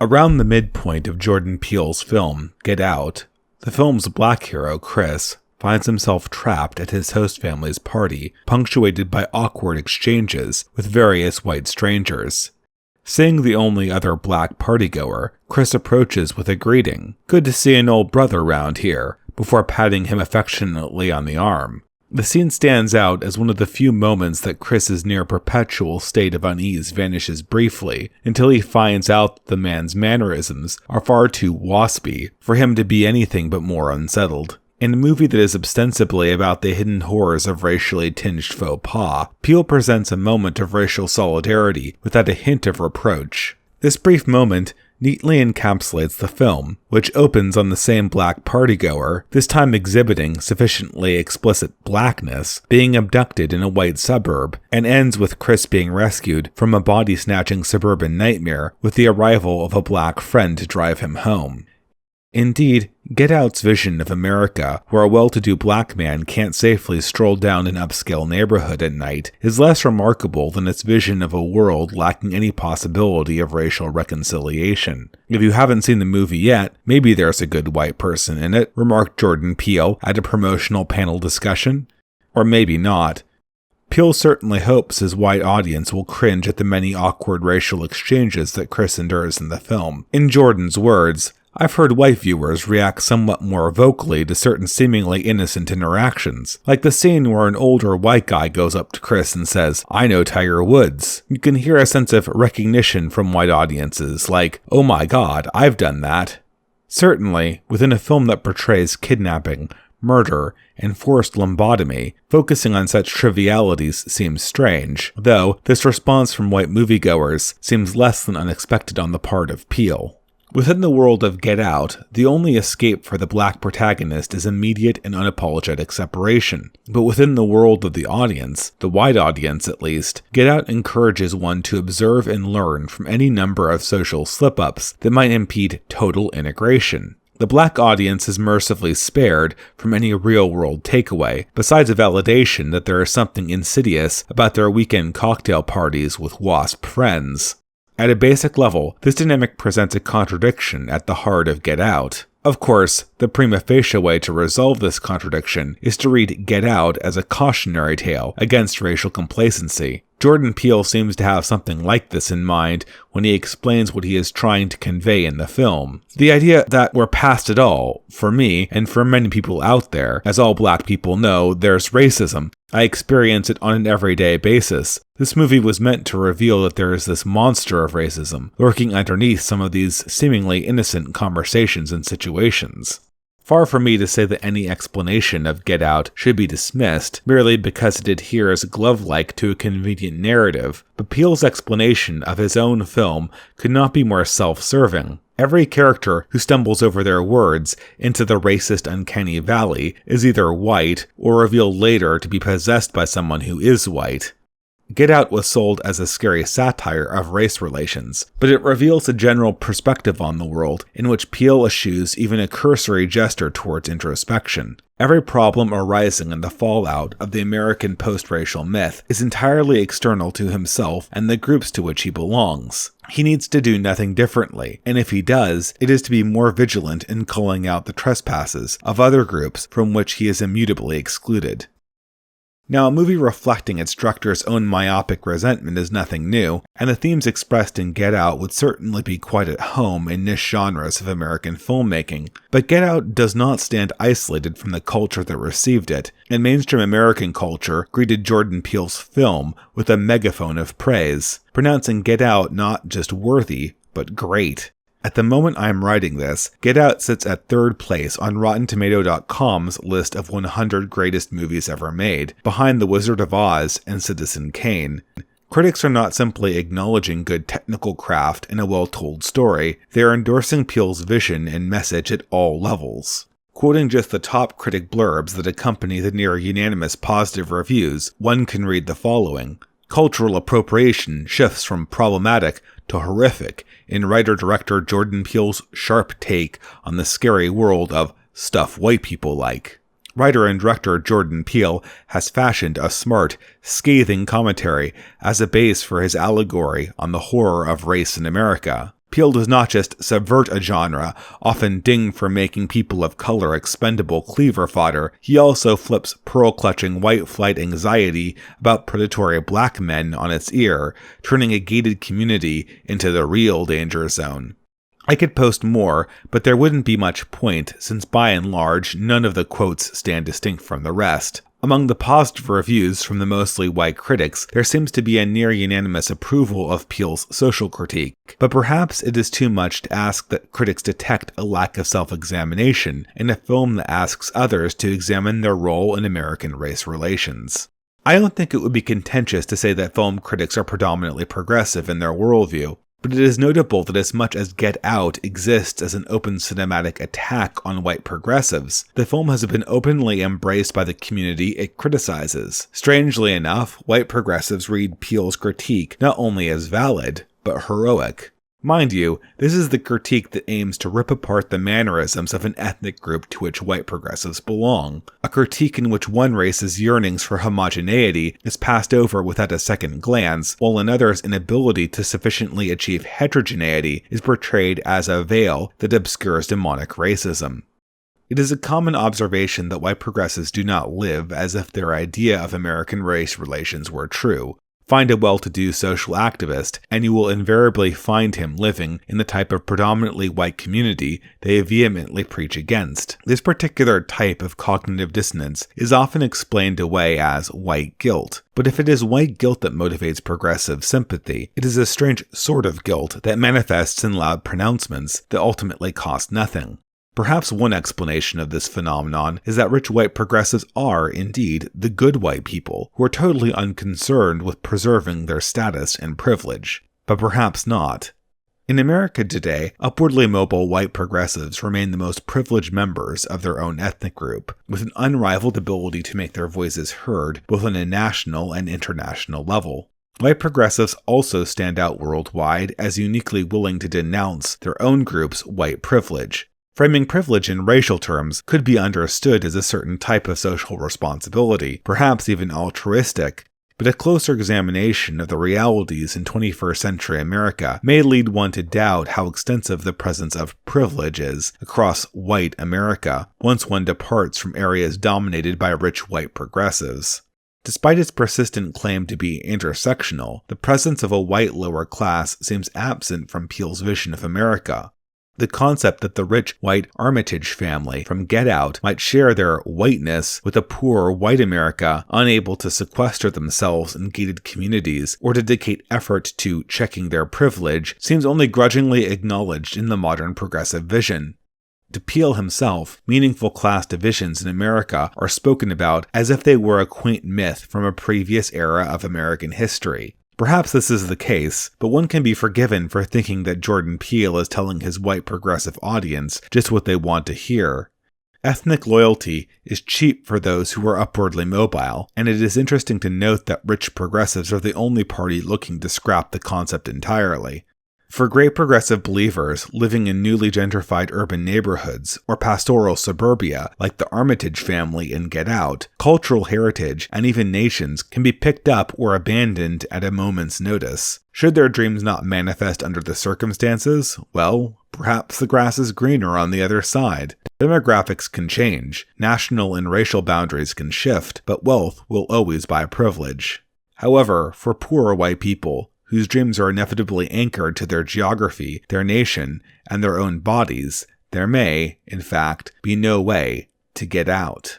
Around the midpoint of Jordan Peele's film, Get Out, the film's black hero, Chris, finds himself trapped at his host family's party, punctuated by awkward exchanges with various white strangers. Seeing the only other black partygoer, Chris approaches with a greeting, "Good to see an old brother round here," before patting him affectionately on the arm. The scene stands out as one of the few moments that Chris's near-perpetual state of unease vanishes briefly, until he finds out that the man's mannerisms are far too waspy for him to be anything but more unsettled. In a movie that is ostensibly about the hidden horrors of racially tinged faux pas, Peele presents a moment of racial solidarity without a hint of reproach. This brief moment neatly encapsulates the film, which opens on the same black partygoer, this time exhibiting sufficiently explicit blackness, being abducted in a white suburb, and ends with Chris being rescued from a body-snatching suburban nightmare with the arrival of a black friend to drive him home. Indeed, Get Out's vision of America, where a well-to-do black man can't safely stroll down an upscale neighborhood at night, is less remarkable than its vision of a world lacking any possibility of racial reconciliation. If you haven't seen the movie yet, maybe there's a good white person in it, remarked Jordan Peele at a promotional panel discussion. Or maybe not. Peele certainly hopes his white audience will cringe at the many awkward racial exchanges that Chris endures in the film. In Jordan's words, "I've heard white viewers react somewhat more vocally to certain seemingly innocent interactions, like the scene where an older white guy goes up to Chris and says, 'I know Tiger Woods.' You can hear a sense of recognition from white audiences, like, 'Oh my god, I've done that.' Certainly, within a film that portrays kidnapping, murder, and forced lobotomy, focusing on such trivialities seems strange, though this response from white moviegoers seems less than unexpected on the part of Peele. Within the world of Get Out, the only escape for the black protagonist is immediate and unapologetic separation. But within the world of the audience, the white audience at least, Get Out encourages one to observe and learn from any number of social slip-ups that might impede total integration. The black audience is mercifully spared from any real-world takeaway, besides a validation that there is something insidious about their weekend cocktail parties with WASP friends. At a basic level, this dynamic presents a contradiction at the heart of Get Out. Of course, the prima facie way to resolve this contradiction is to read Get Out as a cautionary tale against racial complacency. Jordan Peele seems to have something like this in mind when he explains what he is trying to convey in the film. The idea that we're past it all, for me, and for many people out there, as all black people know, there's racism. I experience it on an everyday basis. This movie was meant to reveal that there is this monster of racism lurking underneath some of these seemingly innocent conversations and situations. Far from me to say that any explanation of Get Out should be dismissed merely because it adheres glove-like to a convenient narrative, but Peele's explanation of his own film could not be more self-serving. Every character who stumbles over their words into the racist uncanny valley is either white or revealed later to be possessed by someone who is white. Get Out was sold as a scary satire of race relations, but it reveals a general perspective on the world in which Peele eschews even a cursory gesture towards introspection. Every problem arising in the fallout of the American post-racial myth is entirely external to himself and the groups to which he belongs. He needs to do nothing differently, and if he does, it is to be more vigilant in calling out the trespasses of other groups from which he is immutably excluded. Now, a movie reflecting its director's own myopic resentment is nothing new, and the themes expressed in Get Out would certainly be quite at home in niche genres of American filmmaking. But Get Out does not stand isolated from the culture that received it, and mainstream American culture greeted Jordan Peele's film with a megaphone of praise, pronouncing Get Out not just worthy, but great. At the moment I am writing this, Get Out sits at third place on RottenTomato.com's list of 100 greatest movies ever made, behind The Wizard of Oz and Citizen Kane. Critics are not simply acknowledging good technical craft and a well-told story, they are endorsing Peele's vision and message at all levels. Quoting just the top critic blurbs that accompany the near-unanimous positive reviews, one can read the following. Cultural appropriation shifts from problematic to horrific in writer-director Jordan Peele's sharp take on the scary world of stuff white people like. Writer and director Jordan Peele has fashioned a smart, scathing commentary as a base for his allegory on the horror of race in America. Peele does not just subvert a genre, often dinged for making people of color expendable cleaver fodder, he also flips pearl-clutching white flight anxiety about predatory black men on its ear, turning a gated community into the real danger zone. I could post more, but there wouldn't be much point, since by and large, none of the quotes stand distinct from the rest. Among the positive reviews from the mostly white critics, there seems to be a near-unanimous approval of Peele's social critique, but perhaps it is too much to ask that critics detect a lack of self-examination in a film that asks others to examine their role in American race relations. I don't think it would be contentious to say that film critics are predominantly progressive in their worldview, but it is notable that as much as Get Out exists as an open cinematic attack on white progressives, the film has been openly embraced by the community it criticizes. Strangely enough, white progressives read Peele's critique not only as valid, but heroic. Mind you, this is the critique that aims to rip apart the mannerisms of an ethnic group to which white progressives belong, a critique in which one race's yearnings for homogeneity is passed over without a second glance, while another's inability to sufficiently achieve heterogeneity is portrayed as a veil that obscures demonic racism. It is a common observation that white progressives do not live as if their idea of American race relations were true. Find a well-to-do social activist, and you will invariably find him living in the type of predominantly white community they vehemently preach against. This particular type of cognitive dissonance is often explained away as white guilt. But if it is white guilt that motivates progressive sympathy, it is a strange sort of guilt that manifests in loud pronouncements that ultimately cost nothing. Perhaps one explanation of this phenomenon is that rich white progressives are, indeed, the good white people, who are totally unconcerned with preserving their status and privilege. But perhaps not. In America today, upwardly mobile white progressives remain the most privileged members of their own ethnic group, with an unrivaled ability to make their voices heard both on a national and international level. White progressives also stand out worldwide as uniquely willing to denounce their own group's white privilege. Framing privilege in racial terms could be understood as a certain type of social responsibility, perhaps even altruistic, but a closer examination of the realities in 21st century America may lead one to doubt how extensive the presence of privilege is across white America once one departs from areas dominated by rich white progressives. Despite its persistent claim to be intersectional, the presence of a white lower class seems absent from Peele's vision of America. The concept that the rich white Armitage family from Get Out might share their whiteness with a poor white America unable to sequester themselves in gated communities or dedicate effort to checking their privilege seems only grudgingly acknowledged in the modern progressive vision. To Peele himself, meaningful class divisions in America are spoken about as if they were a quaint myth from a previous era of American history. Perhaps this is the case, but one can be forgiven for thinking that Jordan Peele is telling his white progressive audience just what they want to hear. Ethnic loyalty is cheap for those who are upwardly mobile, and it is interesting to note that rich progressives are the only party looking to scrap the concept entirely. For great progressive believers living in newly gentrified urban neighborhoods or pastoral suburbia like the Armitage family in Get Out, cultural heritage and even nations can be picked up or abandoned at a moment's notice. Should their dreams not manifest under the circumstances, well, perhaps the grass is greener on the other side. Demographics can change, national and racial boundaries can shift, but wealth will always buy privilege. However, for poorer white people, whose dreams are inevitably anchored to their geography, their nation, and their own bodies, there may, in fact, be no way to get out.